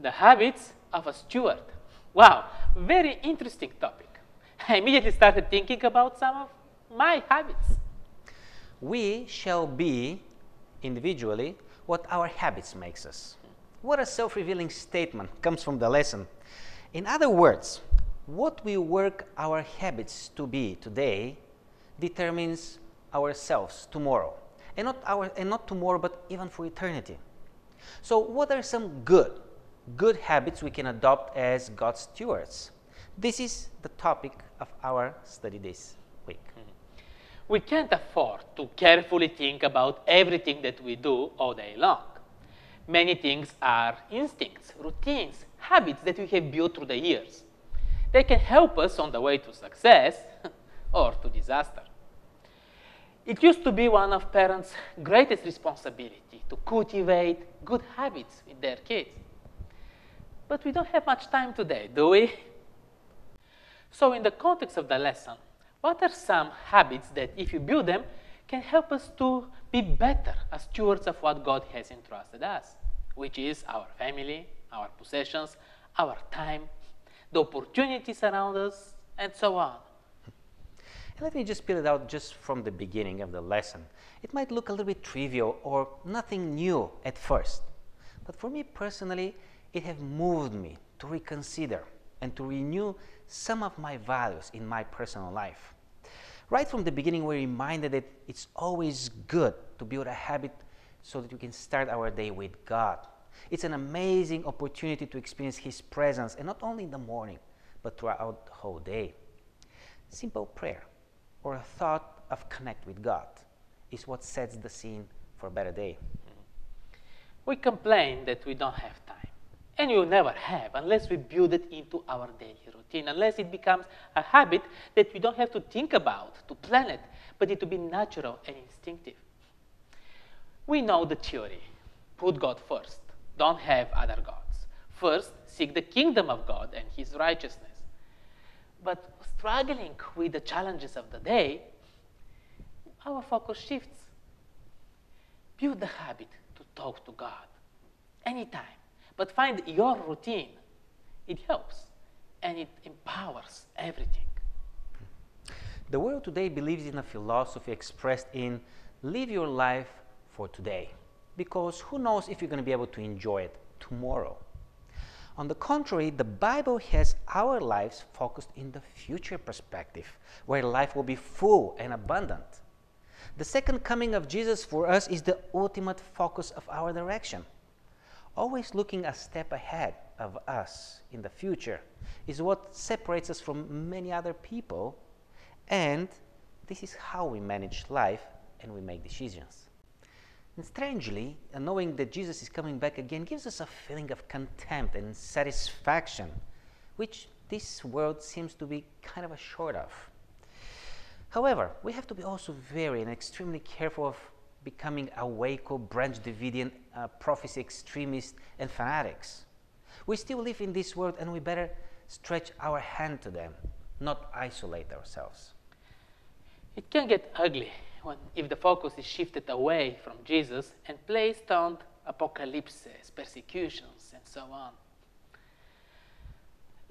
The habits of a steward. Wow, very interesting topic. I immediately started thinking about some of my habits. We shall be, individually, what our habits makes us. What a self-revealing statement comes from the lesson. In other words, what we work our habits to be today determines ourselves tomorrow. And not tomorrow, but even for eternity. So what are some good habits we can adopt as God's stewards? This is the topic of our study this week. We can't afford to carefully think about everything that we do all day long. Many things are instincts, routines, habits that we have built through the years. They can help us on the way to success or to disaster. It used to be one of parents' greatest responsibility to cultivate good habits with their kids. But we don't have much time today, do we? So in the context of the lesson, what are some habits that, if you build them, can help us to be better as stewards of what God has entrusted us, which is our family, our possessions, our time, the opportunities around us, and so on. And let me just spell it out just from the beginning of the lesson. It might look a little bit trivial or nothing new at first, but for me personally, it has moved me to reconsider and to renew some of my values in my personal life. Right from the beginning, we're reminded that it's always good to build a habit so that we can start our day with God. It's an amazing opportunity to experience His presence, and not only in the morning, but throughout the whole day. Simple prayer or a thought of connect with God is what sets the scene for a better day. We complain that we don't have time. And you'll never have unless we build it into our daily routine, unless it becomes a habit that we don't have to think about, to plan it, but it to be natural and instinctive. We know the theory. Put God first. Don't have other gods. First, seek the kingdom of God and His righteousness. But struggling with the challenges of the day, our focus shifts. Build the habit to talk to God anytime. But find your routine. It helps, and it empowers everything. The world today believes in a philosophy expressed in live your life for today, because who knows if you're going to be able to enjoy it tomorrow. On the contrary, the Bible has our lives focused in the future perspective, where life will be full and abundant. The second coming of Jesus for us is the ultimate focus of our direction. Always looking a step ahead of us in the future is what separates us from many other people, and this is how we manage life and we make decisions. And strangely, knowing that Jesus is coming back again gives us a feeling of contempt and satisfaction, which this world seems to be kind of short of. However, we have to be also very and extremely careful of becoming a Waco, Branch Davidian, prophecy extremists and fanatics. We still live in this world, and we better stretch our hand to them, not isolate ourselves. It can get ugly if the focus is shifted away from Jesus and placed on apocalypses, persecutions, and so on.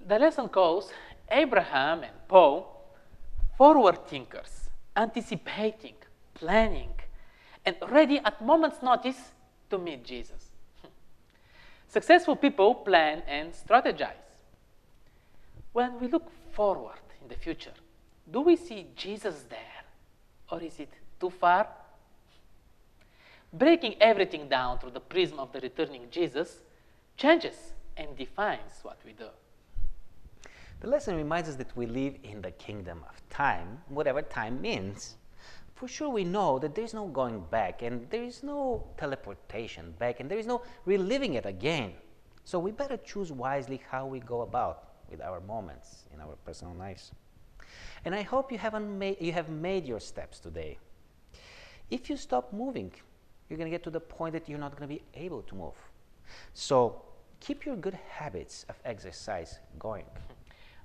The lesson calls Abraham and Paul forward thinkers, anticipating, planning, and ready at moment's notice to meet Jesus. Successful people plan and strategize. When we look forward in the future, do we see Jesus there, or is it too far? Breaking everything down through the prism of the returning Jesus changes and defines what we do. The lesson reminds us that we live in the kingdom of time, whatever time means. For sure we know that there is no going back, and there is no teleportation back, and there is no reliving it again. So we better choose wisely how we go about with our moments in our personal lives. And I hope you have made your steps today. If you stop moving, you're going to get to the point that you're not going to be able to move. So keep your good habits of exercise going.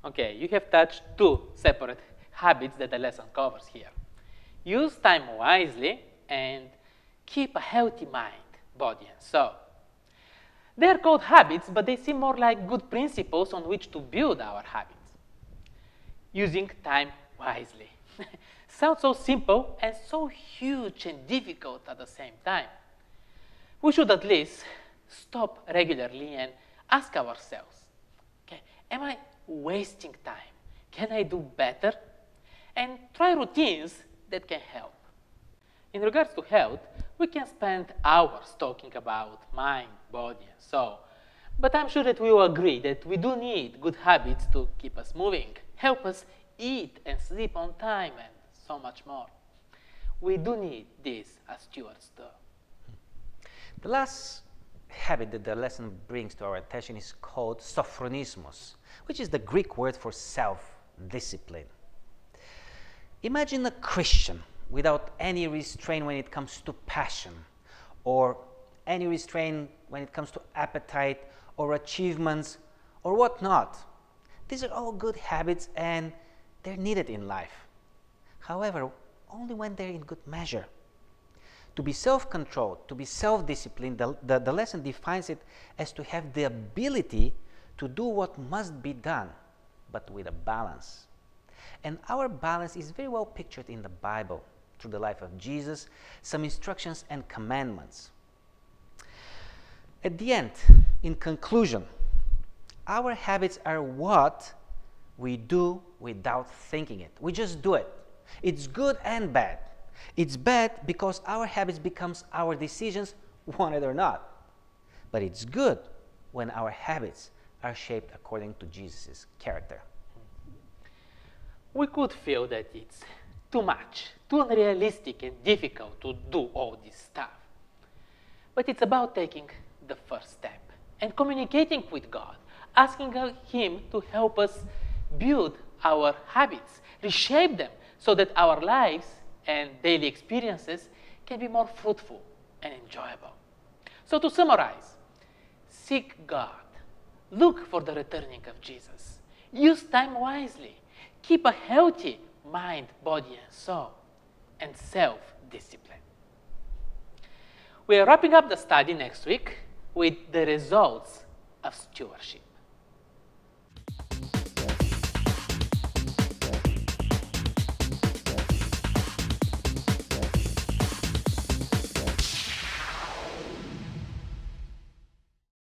Okay, you have touched two separate habits that the lesson covers here. Use time wisely and keep a healthy mind, body, and soul. They are called habits, but they seem more like good principles on which to build our habits. Using time wisely. Sounds so simple and so huge and difficult at the same time. We should at least stop regularly and ask ourselves, okay, am I wasting time? Can I do better? And try routines that can help. In regards to health, we can spend hours talking about mind, body, and soul. But I'm sure that we will agree that we do need good habits to keep us moving, help us eat and sleep on time, and so much more. We do need this as stewards too. The last habit that the lesson brings to our attention is called sophronismos, which is the Greek word for self-discipline. Imagine a Christian without any restraint when it comes to passion, or any restraint when it comes to appetite or achievements or whatnot. These are all good habits and they're needed in life. However, only when they're in good measure. To be self-controlled, to be self-disciplined, the lesson defines it as to have the ability to do what must be done, but with a balance. And our balance is very well pictured in the Bible through the life of Jesus, some instructions and commandments. At the end, in conclusion, our habits are what we do without thinking it. We just do it. It's good and bad. It's bad because our habits becomes our decisions, want it or not. But it's good when our habits are shaped according to Jesus' character. We could feel that it's too much, too unrealistic and difficult to do all this stuff. But it's about taking the first step and communicating with God, asking Him to help us build our habits, reshape them so that our lives and daily experiences can be more fruitful and enjoyable. So to summarize, seek God, look for the returning of Jesus, use time wisely, keep a healthy mind, body, and soul, and self-discipline. We are wrapping up the study next week with the results of stewardship.